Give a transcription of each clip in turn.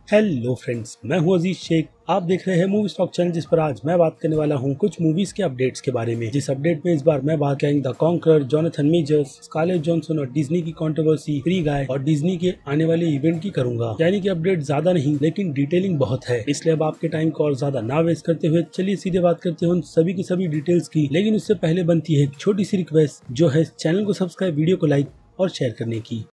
Hello friends, मैं हूं अजीज शेख। आप देख रहे हैं मूवी स्टॉक चैनल, जिस पर आज मैं बात करने वाला हूं कुछ मूवीज के अपडेट्स के बारे में। जिस अपडेट में इस बार मैं बात करेंगे the Conqueror, Jonathan Majors, Scarlett Johansson और डिज्नी की कंट्रोवर्सी, फ्री गाय और डिज्नी के आने वाले इवेंट की करूंगा। यानी कि अपडेट ज्यादा नहीं लेकिन डिटेलिंग बहुत है, इसलिए अब आपके टाइम को और ज्यादा ना वेस्ट करते हुए चलिए सीधे बात करते हैं उन सभी की सभी डिटेल्स की। लेकिन उससे पहले बनती है एक छोटी सी रिक्वेस्ट, जो है चैनल को सब्सक्राइब, वीडियो को लाइक और शेयर करने की।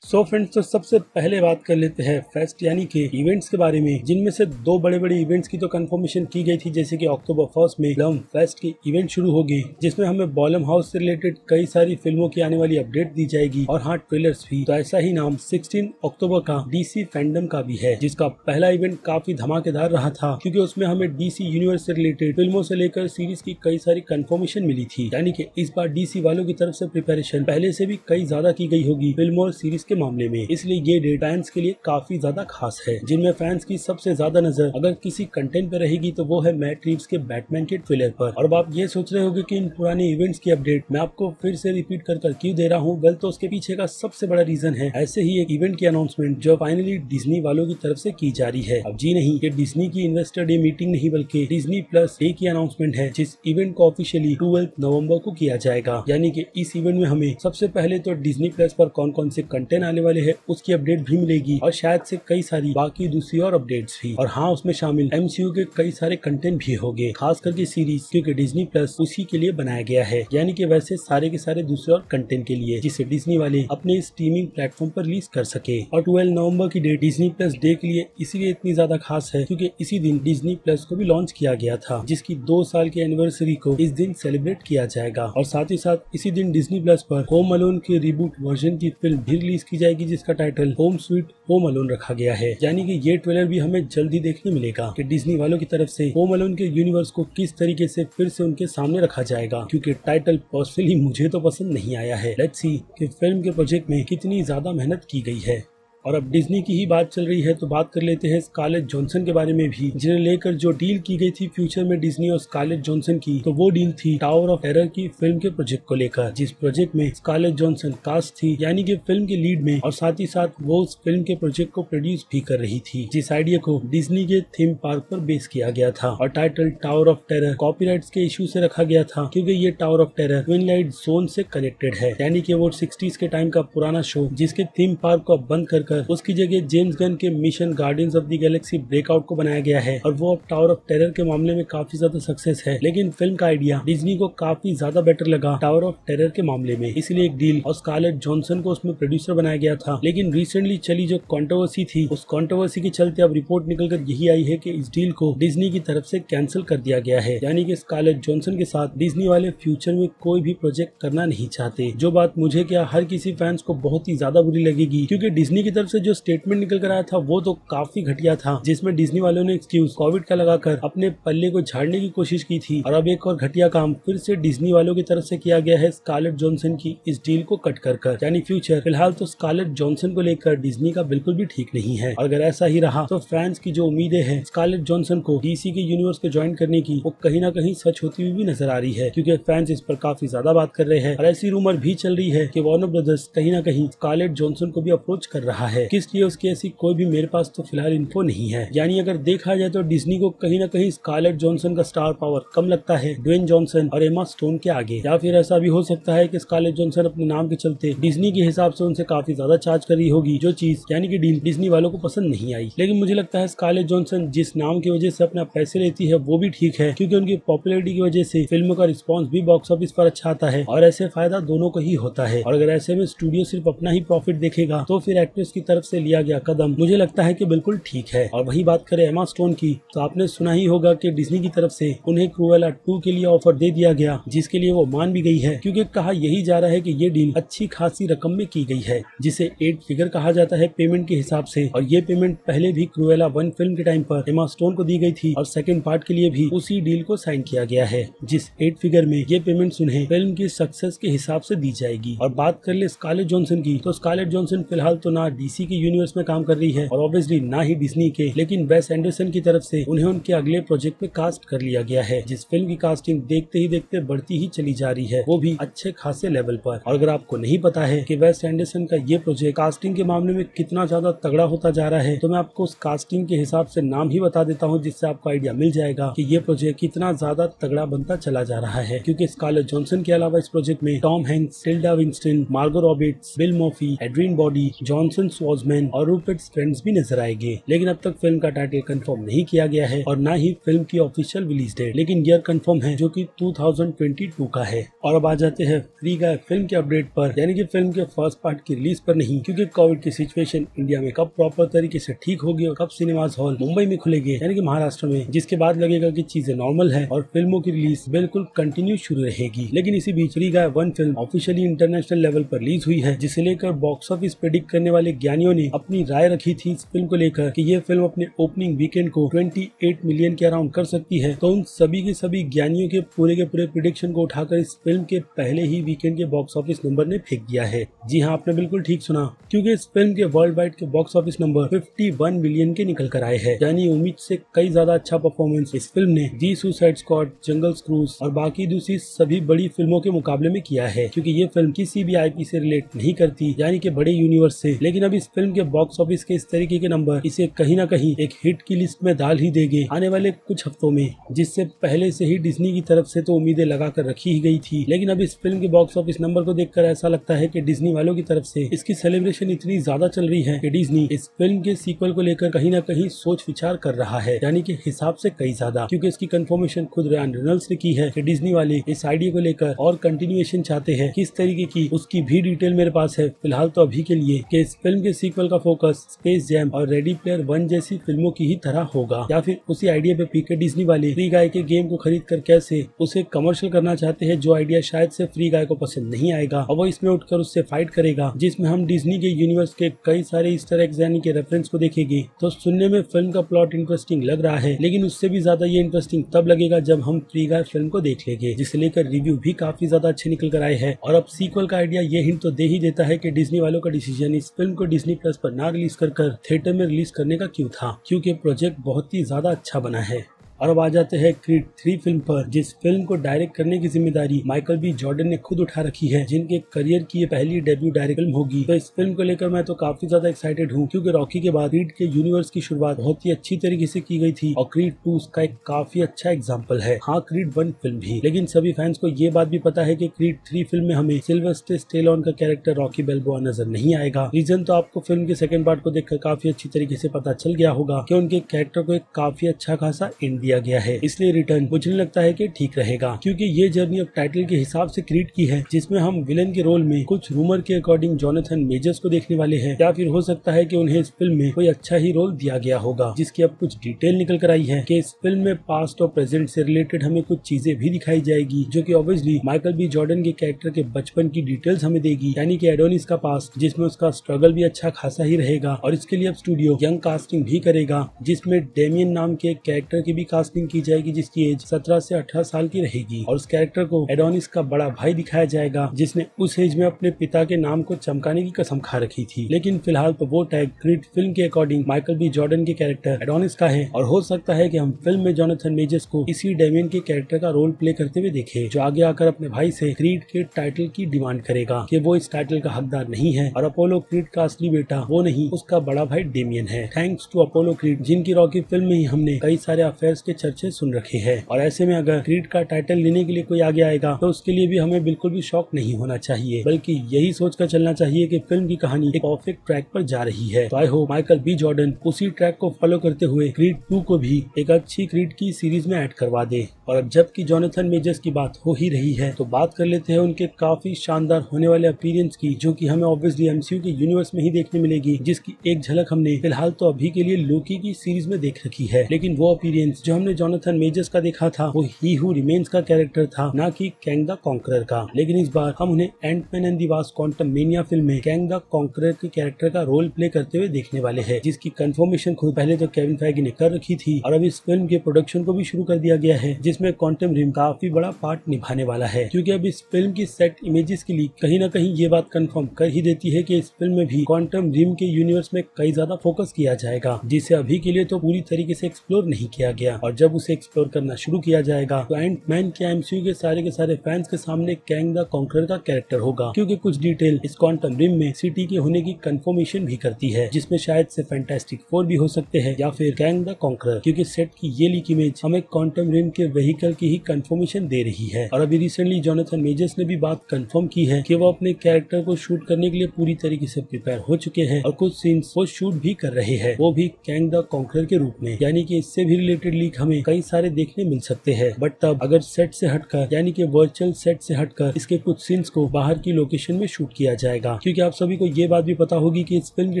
सो फ्रेंड्स, तो सबसे पहले बात कर लेते हैं फेस्ट यानी कि इवेंट्स के बारे में, जिनमें से दो बड़े बड़े इवेंट्स की तो कंफर्मेशन की गई थी। जैसे कि अक्टूबर 1 में ग्लम फेस्ट की इवेंट शुरू होगी, जिसमें हमें बॉलम हाउस से रिलेटेड कई सारी फिल्मों की आने वाली अपडेट दी जाएगी और हाँ, ट्रेलर्स भी। तो ऐसा ही नाम 16 अक्टूबर का डीसी फैंडम का भी है, जिसका पहला इवेंट काफी धमाकेदार रहा था, क्योंकि उसमें हमें डीसी यूनिवर्स से रिलेटेड फिल्मों से लेकर सीरीज की कई सारी कंफर्मेशन मिली थी। यानी कि इस बार डीसी वालों की तरफ से प्रिपरेशन पहले से भी कई ज्यादा की गई होगी फिल्मों और सीरीज के मामले में। इसलिए ये डेट फैंस के लिए काफी ज्यादा खास है, जिनमें फैंस की सबसे ज्यादा नजर अगर किसी कंटेंट पे रहेगी तो वो है मैट रीव्स के बैटमैन के ट्रेलर पर। और अब आप ये सोच रहे होंगे कि इन पुराने इवेंट्स की अपडेट मैं आपको फिर से रिपीट कर क्यों दे रहा हूँ। वेल, तो उसके पीछे का सबसे बड़ा रीजन है ऐसे ही एक इवेंट की अनाउंसमेंट जो फाइनली डिज्नी वालों की तरफ से की जा रही है। अब जी नहीं, ये डिज्नी की इन्वेस्टर डे मीटिंग नहीं बल्कि डिज्नी प्लस डे की अनाउंसमेंट है, जिस इवेंट को ऑफिशियली 12 नवंबर को किया जाएगा। यानी कि इस इवेंट में हमें सबसे पहले तो डिज्नी प्लस पर कौन कौन से कंटेंट आने वाले हैं उसकी अपडेट भी मिलेगी, और शायद से कई सारी बाकी दूसरी और अपडेट्स भी। और हाँ, उसमें शामिल एमसीयू के कई सारे कंटेंट भी होंगे, खास करके सीरीज, क्योंकि डिज्नी प्लस उसी के लिए बनाया गया है। यानी कि वैसे सारे के सारे दूसरे और कंटेंट के लिए, जिसे डिज्नी वाले अपने स्ट्रीमिंग प्लेटफॉर्म पर रिलीज कर सके। और 12 नवंबर की डेट डिज्नी प्लस डे के लिए इसीलिए इतनी ज्यादा खास है क्योंकि इसी दिन डिज्नी प्लस को भी लॉन्च किया गया था, जिसकी 2 साल की एनिवर्सरी को इस दिन सेलिब्रेट किया जाएगा। और साथ ही साथ इसी दिन डिज्नी प्लस पर होम अलोन के रिबूट वर्जन की फिल्म भी रिलीज की जाएगी, जिसका title home sweet home alone रखा गया है। यानी कि ये ट्रेलर भी हमें जल्दी देखने मिलेगा कि डिज्नी वालों की तरफ से होम अलोन के यूनिवर्स को किस तरीके से फिर से उनके सामने रखा जाएगा, क्योंकि टाइटल पर्सनली मुझे तो पसंद नहीं आया है। लेट्स सी कि फिल्म के प्रोजेक्ट में कितनी ज्यादा मेहनत की गई है। और अब डिज्नी की ही बात चल रही है तो बात कर लेते हैं स्कारलेट जॉनसन के बारे में भी, जिन्हें लेकर जो डील की गई थी फ्यूचर में डिज्नी और स्कारलेट जॉनसन की। तो वो डील थी टावर ऑफ टेरर की फिल्म के प्रोजेक्ट को लेकर, जिस प्रोजेक्ट में स्कारलेट जॉनसन कास्ट थी, यानी कि फिल्म के लीड में, और साथ ही साथ वो उस फिल्म के प्रोजेक्ट को प्रोड्यूस भी कर रही थी, जिस आइडिया को डिज्नी के थीम पार्क पर बेस किया गया था। और title tower of terror copyrights के इशू से रखा गया था, क्योंकि ये tower of terror twin light zone से कनेक्टेड है। यानी कि वो 60s के टाइम का पुराना शो, जिसके थीम पार्क को बंद कर उसकी जगह जेम्स गन के mission guardians of the Galaxy breakout को बनाया गया है। और वो अब टावर ऑफ टेरर के मामले में काफी ज्यादा सक्सेस है, लेकिन फिल्म का आइडिया डिज्नी को काफी ज्यादा बेटर लगा टावर ऑफ टेरर के मामले में, इसलिए एक डील और स्कारलेट जॉनसन को उसमें प्रोड्यूसर बनाया गया था। लेकिन रिसेंटली चली जो कंट्रोवर्सी थी, उस कंट्रोवर्सी के चलते अब रिपोर्ट निकलकर यही आई है कि इस डील को डिज्नी की तरफ से कैंसिल कर दिया गया है। यानी कि स्कारलेट जॉनसन के साथ डिज्नी वाले फ्यूचर में कोई भी प्रोजेक्ट करना नहीं चाहते, जो बात मुझे क्या हर किसी फैंस को बहुत ही ज्यादा बुरी लगेगी, क्योंकि डिज्नी की तरफ से जो स्टेटमेंट निकल कर आया था वो तो काफी घटिया था, जिसमें डिज्नी वालों ने एक्सक्यूज कोविड का लगाकर अपने पल्ले को झाड़ने की कोशिश की थी। और अब एक और घटिया काम फिर से डिज्नी वालों की तरफ से किया गया है स्कारलेट जॉनसन की इस डील को कट कर यानी फ्यूचर फिलहाल तो स्कारलेट जॉनसन को लेकर डिज्नी का बिल्कुल भी ठीक नहीं है। और अगर ऐसा ही रहा तो फैंस की जो उम्मीदें हैं स्कारलेट जॉनसन को डीसी के यूनिवर्स को ज्वाइन करने की, वो कहीं ना कहीं सच होती हुई भी नजर आ रही है, क्योंकि फैंस इस पर काफी ज्यादा बात कर रहे हैं। और ऐसी रूमर भी चल रही है कि वार्नर ब्रदर्स कहीं ना कहीं स्कारलेट जॉनसन को भी अप्रोच कर रहा है, किस लिए उसकी ऐसी कोई भी मेरे पास तो फिलहाल इन्फो नहीं है। यानी अगर देखा जाए तो डिज्नी को कहीं ना कहीं स्कारलेट जॉनसन का स्टार पावर कम लगता है ड्वेन जॉनसन और एमा स्टोन के आगे। या फिर ऐसा भी हो सकता है कि स्कारलेट जॉनसन अपने नाम के चलते डिज्नी के हिसाब से उनसे काफी ज्यादा चार्ज कर रही होगी, जो चीज यानी कि डील डिज्नी वालों को पसंद नहीं आई। लेकिन मुझे लगता है स्कारलेट जॉनसन जिस नाम की वजह से अपना पैसे लेती है वो भी ठीक है, क्योंकि उनकी पॉपुलैरिटी की वजह से फिल्मों का रिस्पॉन्स भी बॉक्स ऑफिस पर अच्छा आता है, और ऐसे फायदा दोनों को ही होता है। और अगर ऐसे में स्टूडियो सिर्फ अपना ही प्रॉफिट देखेगा तो फिर एक्ट्रेस की तरफ से लिया गया कदम मुझे लगता है कि बिल्कुल ठीक है। और वही बात करें एमा स्टोन की, तो आपने सुना ही होगा कि डिज्नी की तरफ से उन्हें क्रूएला 2 के लिए ऑफर दे दिया गया, जिसके लिए वो मान भी गई है, क्योंकि कहा यही जा रहा है कि ये डील अच्छी खासी रकम में की गई है, जिसे 8 फिगर कहा जाता है पेमेंट के हिसाब से। और ये पेमेंट पहले भी क्रूएला 1 फिल्म के टाइम पर एमा स्टोन को दी गई थी, और सेकंड पार्ट के लिए भी उसी डील को साइन किया गया है, जिस 8 फिगर में ये पेमेंट उन्हें फिल्म की सक्सेस के हिसाब से दी जाएगी। और बात कर ले स्कारलेट जॉनसन की, तो स्कारलेट जॉनसन फिलहाल तो ना डीसी के यूनिवर्स में काम कर रही है और ऑब्वियसली ना ही डिज्नी के, लेकिन वेस एंडरसन की तरफ से उन्हें उनके अगले प्रोजेक्ट में कास्ट कर लिया गया है, जिस फिल्म की कास्टिंग देखते ही देखते बढ़ती ही चली जा रही है, वो भी अच्छे खासे लेवल पर। और अगर आपको नहीं पता है कि वेस एंडरसन का ये प्रोजेक्ट कास्टिंग के मामले में कितना ज्यादा तगड़ा होता जा रहा है, तो मैं आपको उस कास्टिंग के हिसाब से नाम ही बता देता हूँ, जिससे आपको आइडिया मिल जाएगा कि ये प्रोजेक्ट कितना ज्यादा तगड़ा बनता चला जा रहा है। क्योंकि स्कारलेट जॉनसन के अलावा इस प्रोजेक्ट में Tom Hanks, Tilda Swinton, Margot Roberts, Bill Murphy, Adrien Brody, Johnson Schwartzman और रूपर्ट स्ट्रेंड्स भी नजर आएंगे। लेकिन अब तक फिल्म का टाइटल कंफर्म नहीं किया गया है और ना ही फिल्म की ऑफिशियल रिलीज डेट, लेकिन ईयर कंफर्म है जो कि 2022 का है। और अब आ जाते हैं फ्री गाय फिल्म के अपडेट पर, यानी कि फिल्म के फर्स्ट पार्ट की रिलीज पर नहीं, क्योंकि कोविड की सिचुएशन इंडिया में कब प्रॉपर तरीके से ठीक होगी और कब सिनेमाज हॉल मुंबई में खुलेंगे, यानी कि महाराष्ट्र में, जिसके बाद लगेगा कि चीजें नॉर्मल है और फिल्मों की रिलीज बिल्कुल कंटिन्यू शुरू रहेगी। लेकिन इसी बीच फ्री गाय 1 फिल्म ऑफिशियली इंटरनेशनल लेवल पर रिलीज हुई है, जिसे लेकर बॉक्स ऑफिस प्रेडिक्ट करने वाले ज्ञानियों ने अपनी राय रखी थी इस फिल्म को लेकर कि ये फिल्म अपने ओपनिंग वीकेंड को 28 मिलियन के अराउंड कर सकती है। तो उन सभी के सभी ज्ञानियों के पूरे प्रेडिक्शन को उठाकर इस फिल्म के पहले ही वीकेंड के बॉक्स ऑफिस नंबर ने फेंक दिया है। जी हाँ, आपने बिल्कुल ठीक सुना, क्योंकि इस फिल्म के वर्ल्ड वाइड के बॉक्स ऑफिस नंबर 51 मिलियन के निकल कर आए हैं, यानी उम्मीद से कई ज्यादा अच्छा परफॉर्मेंस इस फिल्म ने दी सुसाइड स्क्वाड, जंगल क्रूज और बाकी दूसरी सभी बड़ी फिल्मों के मुकाबले में किया है। क्योंकि ये फिल्म किसी भी आईपी से रिलेट नहीं करती, यानी कि बड़े यूनिवर्स से, लेकिन अब इस फिल्म के बॉक्स ऑफिस के इस तरीके के नंबर इसे कहीं ना कहीं एक हिट की लिस्ट में डाल ही देंगे आने वाले कुछ हफ्तों में, जिससे पहले से ही डिज्नी की तरफ से तो उम्मीदें लगा कर रखी ही गई थी। लेकिन अब इस फिल्म के बॉक्स ऑफिस नंबर को देखकर ऐसा लगता है कि डिज्नी वालों की तरफ से इसकी सेलिब्रेशन इतनी ज्यादा चल रही है कि डिज्नी इस फिल्म के सीक्वल को लेकर कहीं ना कहीं सोच विचार कर रहा है, यानी कि हिसाब से कई ज्यादा, क्योंकि इसकी कंफर्मेशन खुद रियान रेनॉल्ड्स ने की है कि डिज्नी वाले इस आइडिया को लेकर और कंटिन्यूएशन चाहते हैं। किस तरीके की उसकी भी डिटेल मेरे पास है फिलहाल तो अभी के लिए, कि इस फिल्म के सीक्वल का फोकस स्पेस जैम और रेडी प्लेयर 1 जैसी फिल्मों की ही तरह होगा, या फिर उसी आइडिया पे पीके डिज्नी वाले फ्री गाय के गेम को खरीद कर कैसे उसे कमर्शियल करना चाहते हैं, जो आइडिया शायद से फ्री गाय को पसंद नहीं आएगा और वो इसमें उठकर उससे फाइट करेगा, जिसमें हम डिज्नी के यूनिवर्स के कई सारे ईस्टर एग्स यानी के रेफरेंस को देखेंगे। तो सुनने में फिल्म का प्लॉट इंटरेस्टिंग लग रहा है, लेकिन उससे भी ज्यादा ये इंटरेस्टिंग तब लगेगा जब हम फ्री गाय फिल्म को देख लेंगे, जिसे लेकर रिव्यू भी काफी ज्यादा अच्छे निकल कर आए हैं। और अब सीक्वल का आइडिया ये हिंट तो दे ही देता है कि डिज्नी वालों का डिसीजन इस फिल्म को डिज्नी प्लस पर ना रिलीज कर थिएटर में रिलीज करने का क्यों था, क्योंकि प्रोजेक्ट बहुत ही ज्यादा अच्छा बना है। और अब आ जाते हैं क्रीड 3 फिल्म पर, जिस फिल्म को डायरेक्ट करने की जिम्मेदारी माइकल बी जॉर्डन ने खुद उठा रखी है, जिनके करियर की ये पहली डेब्यू डायरेक्ट फिल्म होगी। तो इस फिल्म को लेकर मैं तो काफी ज्यादा एक्साइटेड हूँ, क्योंकि रॉकी के बाद क्रीड के यूनिवर्स की शुरुआत बहुत ही अच्छी तरीके से की गई थी और क्रीड 2 उसका एक काफी अच्छा एग्जाम्पल है। हाँ, क्रीड 1 फिल्म भी, लेकिन सभी फैंस को ये बात भी पता है कि क्रीड 3 फिल्म में हमें सिल्वेस्टर स्टेलोन का कैरेक्टर रॉकी बैल्बोआ नजर नहीं आएगा। रीजन तो आपको फिल्म के सेकंड पार्ट को देखकर काफी अच्छी तरीके से पता चल गया होगा कि उनके कैरेक्टर को एक काफी अच्छा खासा एंड दिया गया है, इसलिए रिटर्न मुझे लगता है कि ठीक रहेगा, क्योंकि ये जर्नी अब टाइटल के हिसाब से क्रीड की है, जिसमें हम विलन के रोल में कुछ रूमर के अकॉर्डिंग जोनाथन मेजर्स को देखने वाले हैं, या फिर हो सकता है कि उन्हें इस फिल्म में कोई अच्छा ही रोल दिया गया होगा, जिसकी अब कुछ डिटेल निकल कर आई है कि इस फिल्म में पास्ट और प्रेजेंट से रिलेटेड हमें कुछ चीजें भी दिखाई जाएगी, जो कि ऑब्वियसली माइकल बी जॉर्डन के कैरेक्टर के बचपन की डिटेल्स हमें देगी, यानी कि एडोनिस का पास्ट, जिसमें उसका स्ट्रगल भी अच्छा खासा ही रहेगा। और इसके लिए अब स्टूडियो यंग कास्टिंग भी करेगा, जिसमें डेमियन नाम के कैरेक्टर की भी कास्टिंग की जाएगी, जिसकी एज 17 से 18 साल की रहेगी। और उस कैरेक्टर को एडोनिस का बड़ा भाई दिखाया जाएगा, जिसने उस एज में अपने पिता के नाम को चमकाने की कसम खा रखी थी। लेकिन फिलहाल तो वो टैग क्रीड फिल्म के अकॉर्डिंग माइकल बी जॉर्डन के कैरेक्टर एडोनिस का है, और हो सकता है कि हम फिल्म में जोनाथन मेजर्स को इसी डेमियन के कैरेक्टर का रोल प्ले करते हुए देखें, जो आगे आकर अपने भाई से क्रीड के टाइटल की डिमांड करेगा कि वो इस टाइटल का हकदार नहीं है और अपोलो क्रीड का असली बेटा वो नहीं, उसका बड़ा भाई डेमियन है। थैंक्स टू अपोलो क्रीड, जिनकी रॉकी फिल्म में ही हमने कई सारे अफेयर्स के चर्चे सुन रखे हैं। और ऐसे में अगर क्रीड का टाइटल लेने के लिए कोई आगे आएगा तो उसके लिए भी हमें बिल्कुल भी शॉक नहीं होना चाहिए, बल्कि यही सोचकर चलना चाहिए कि फिल्म की कहानी एक परफेक्ट ट्रैक पर जा रही है। तो I hope Michael B Jordan उसी ट्रैक को फॉलो करते हुए क्रीड 2 को भी एक अच्छी क्रीड की सीरीज में ऐड करवा दे। और अब जबकि जोनाथन मेजर्स की बात हो ही रही है, तो बात कर लेते हैं उनके काफी शानदार होने वाले अपीयरेंस की, जो कि हमें ऑब्वियसली एमसीयू के यूनिवर्स में ही देखने मिलेगी, जिसकी एक झलक हमने फिलहाल तो अभी के लिए लोकी की सीरीज में देख रखी है। लेकिन वो अपीयरेंस जो जो हमने जोनाथन मेजर्स का देखा था वो ही हू रिमेन्स का कैरेक्टर था, ना कि कैंग द कॉन्करर का। लेकिन इस बार हम उन्हें Ant Man and the Wasp Quantumania film में कैंग द कॉन्करर के कैरेक्टर का रोल प्ले करते हुए देखने वाले हैं, जिसकी कंफर्मेशन खुद पहले तो केविन फेगे ने कर रखी थी और अब इस फिल्म के प्रोडक्शन को भी शुरू कर दिया गया है, जिसमें क्वांटम रिम काफी बड़ा पार्ट निभाने वाला है। क्योंकि अब इस फिल्म की सेट इमेजेस की लीक कहीं ना कहीं ये बात कंफर्म कर ही देती है कि इस फिल्म में भी क्वांटम रिम के यूनिवर्स में कई ज्यादा फोकस किया जाएगा, जिसे अभी के लिए तो पूरी तरीके से एक्सप्लोर नहीं किया गया। और जब उसे एक्सप्लोर करना शुरू किया जाएगा तो एंटमैन के एमसीयू के सारे फैंस के सामने कैंग द कॉन्करर का कैरेक्टर होगा, क्योंकि कुछ डिटेल इस क्वांटम रिम में सिटी के होने की कंफर्मेशन भी करती है, जिसमें शायद से फैंटास्टिक फोर भी हो सकते हैं या फिर कैंग द कॉन्करर, क्योंकि सेट की ये लीक इमेज हमें क्वांटम रिम के व्हीकल की ही कंफर्मेशन दे रही है। और अभी रिसेंटली जोनाथन मेजर्स ने भी बात कंफर्म की है कि वो अपने कैरेक्टर को शूट करने के लिए पूरी तरीके से प्रिपेयर हो चुके हैं और कुछ सीन्स वो शूट भी कर रहे हैं, वो भी कैंग द कॉन्करर के रूप में। यानी कि इससे भी रिलेटेड लीक हमें कई सारे देखने मिल सकते हैं। बट तब अगर सेट से हटकर यानी कि वर्चुअल सेट से हटकर इसके कुछ सीन्स को बाहर की लोकेशन में शूट किया जाएगा, क्योंकि आप सभी को ये बात भी पता होगी कि इस फिल्म की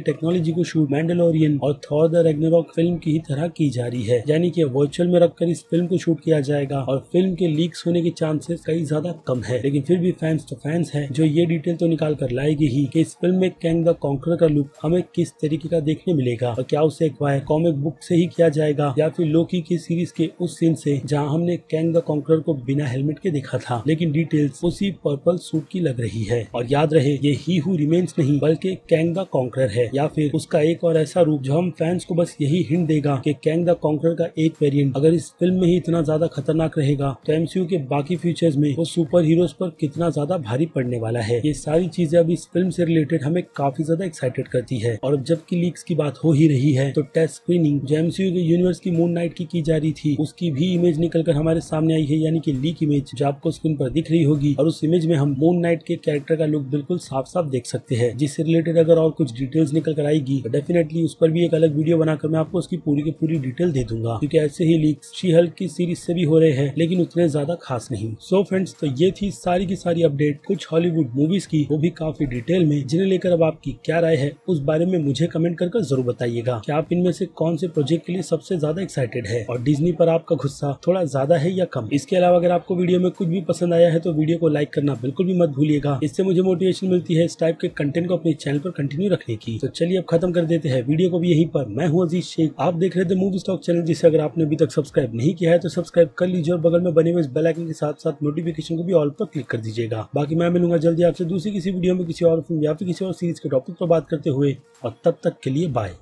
टेक्नोलॉजी को शूट मैंडलोरियन और थॉर द रैग्नारॉक फिल्म की ही तरह की जा रही है, यानी कि वर्चुअल में रखकर इस फिल्म को शूट किया जाएगा और फिल्म के लीक्स होने के चांसेस कई ज्यादा कम है। लेकिन फिर भी फैंस तो फैंस है, जो ये डिटेल तो निकाल कर लाएगी ही कि इस फिल्म में कैंग द कॉन्करर का लुक हमें किस तरीके का देखने मिलेगा और क्या उसे एक्वायर कॉमिक बुक से ही किया जाएगा या फिर लोकी की सीरीज के उस सीन से जहां हमने कैंग द कॉन्करर को बिना हेलमेट के देखा था, लेकिन डिटेल्स उसी पर्पल सूट की लग रही है। और याद रहे ये ही हू रिमेन्स नहीं बल्कि कैंग द कॉन्करर है, या फिर उसका एक और ऐसा रूप जो हम फैंस को बस यही हिंट देगा कि कैंग द कॉन्करर का एक वेरिएंट अगर इस फिल्म में ही इतना ज्यादा खतरनाक रहेगा तो एमसीयू के बाकी फीचर्स में वो सुपर हीरोज पर कितना ज्यादा भारी पड़ने वाला है। ये सारी चीजें अब इस फिल्म से रिलेटेड हमें काफी ज्यादा एक्साइटेड करती है। और अब जबकि लीक्स की बात हो ही रही है तो टेस्ट स्क्रीनिंग जो एमसीयू के यूनिवर्स की मून नाइट की जा रही थी उसकी भी इमेज निकलकर हमारे सामने आई है, यानी कि लीक इमेज जो आपको स्क्रीन पर दिख रही होगी। और उस इमेज में हम मून नाइट के कैरेक्टर का लुक बिल्कुल साफ साफ देख सकते हैं, जिससे रिलेटेड अगर और कुछ डिटेल्स निकल कर आएगी तो डेफिनेटली उस पर भी एक अलग वीडियो बनाकर मैं आपको उसकी पूरी की पूरी डिटेल दे दूंगा, क्योंकि ऐसे ही लीक्स शी हल्क की सीरीज से भी हो रहे हैं लेकिन उतने ज्यादा खास नहीं। सो फ्रेंड्स, तो ये थी सारी की सारी अपडेट कुछ हॉलीवुड मूवीज की, वो भी काफी डिटेल में, जिन्हें लेकर अब आपकी क्या राय है उस बारे में मुझे कमेंट कर जरूर बताइएगा कि आप इनमें से कौन से प्रोजेक्ट के लिए सबसे ज्यादा एक्साइटेड है और डिज्नी पर आपका गुस्सा थोड़ा ज्यादा है या कम। इसके अलावा अगर आपको वीडियो में कुछ भी पसंद आया है तो वीडियो को लाइक करना बिल्कुल भी मत भूलिएगा, इससे मुझे मोटिवेशन मिलती है इस टाइप के कंटेंट को अपने चैनल पर कंटिन्यू रखने की। तो चलिए अब खत्म कर देते हैं वीडियो को भी यहीं पर। मैं हूं अजीज शेख, आप देख रहे थे मूवी स्टॉक चैनल, जिसे अगर आपने अभी तक सब्सक्राइब नहीं किया है तो सब्सक्राइब कर लीजिए और बगल में बने हुए इस बेल आइकन के साथ साथ नोटिफिकेशन को भी ऑल पर क्लिक कर दीजिएगा। बाकी मैं मिलूंगा जल्दी आपसे दूसरी किसी वीडियो में किसी और फिल्म या फिर किसी और सीरीज के टॉपिक पर बात करते हुए, और तब तक के लिए बाय।